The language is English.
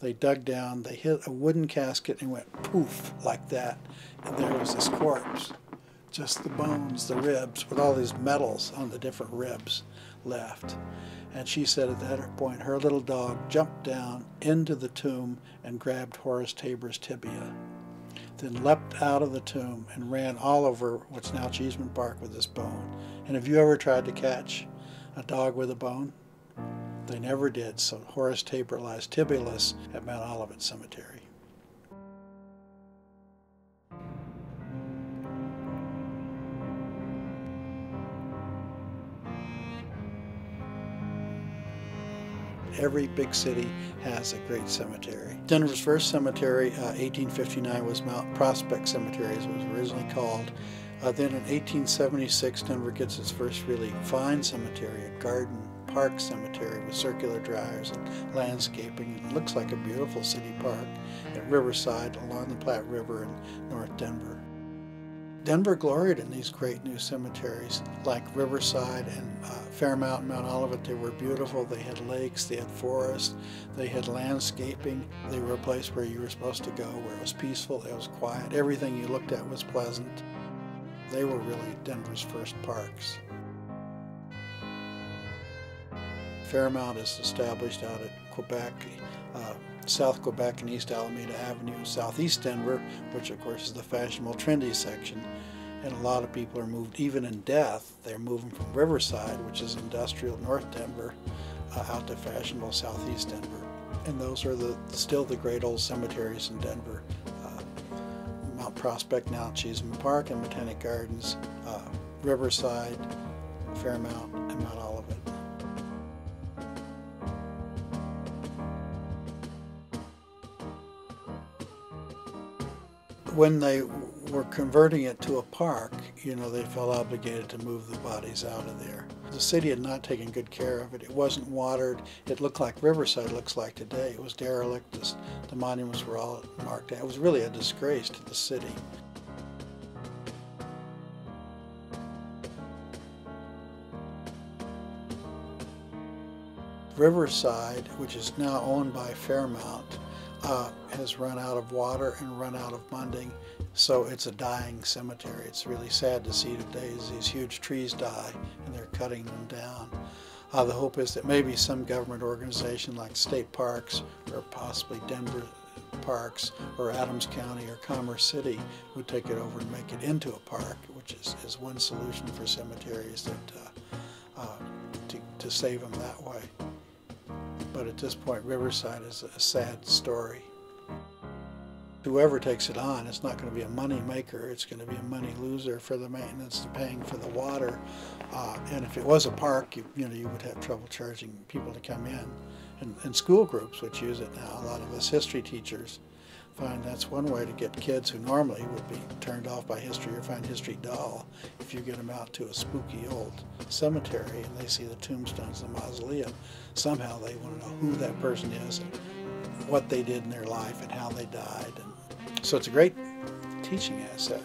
They dug down, they hit a wooden casket and went poof like that, and there was this corpse. Just the bones, the ribs, with all these metals on the different ribs left. And she said at that point her little dog jumped down into the tomb and grabbed Horace Tabor's tibia, then leapt out of the tomb and ran all over what's now Cheeseman Park with this bone. And have you ever tried to catch a dog with a bone? They never did, so Horace Tabor lies tibialess at Mount Olivet Cemetery. Every big city has a great cemetery. Denver's first cemetery, 1859, was Mount Prospect Cemetery, as it was originally called. Then in 1876, Denver gets its first really fine cemetery, a garden park cemetery with circular drives and landscaping. It looks like a beautiful city park at Riverside along the Platte River in North Denver. Denver gloried in these great new cemeteries like Riverside and Fairmount and Mount Olivet. They were beautiful. They had lakes, they had forests, they had landscaping. They were a place where you were supposed to go, where it was peaceful, it was quiet. Everything you looked at was pleasant. They were really Denver's first parks. Fairmount is established out at Quebec, South Quebec and East Alameda Avenue, southeast Denver, which of course is the fashionable trendy section. And a lot of people are moved, even in death, they're moving from Riverside, which is industrial North Denver, out to fashionable southeast Denver. And those are still the great old cemeteries in Denver. Mount Prospect, now Cheeseman Park, and Botanic Gardens, Riverside, Fairmount, and Mount Olivet. When they were converting it to a park, you know, they felt obligated to move the bodies out of there. The city had not taken good care of it. It wasn't watered. It looked like Riverside looks like today. It was derelict. The monuments were all marked out. It was really a disgrace to the city. Riverside, which is now owned by Fairmount, has run out of water and run out of funding, so it's a dying cemetery. It's really sad to see today as these huge trees die and they're cutting them down. The hope is that maybe some government organization like state parks or possibly Denver Parks or Adams County or Commerce City would take it over and make it into a park, which is one solution for cemeteries to save them that way. But at this point, Riverside is a sad story. Whoever takes it on, it's not going to be a money maker, it's going to be a money loser for the maintenance and paying for the water. And if it was a park, you would have trouble charging people to come in. And school groups which use it now, a lot of us history teachers find that's one way to get kids who normally would be turned off by history or find history dull. If you get them out to a spooky old cemetery and they see the tombstones and the mausoleum, somehow they want to know who that person is and what they did in their life and how they died. And so it's a great teaching asset.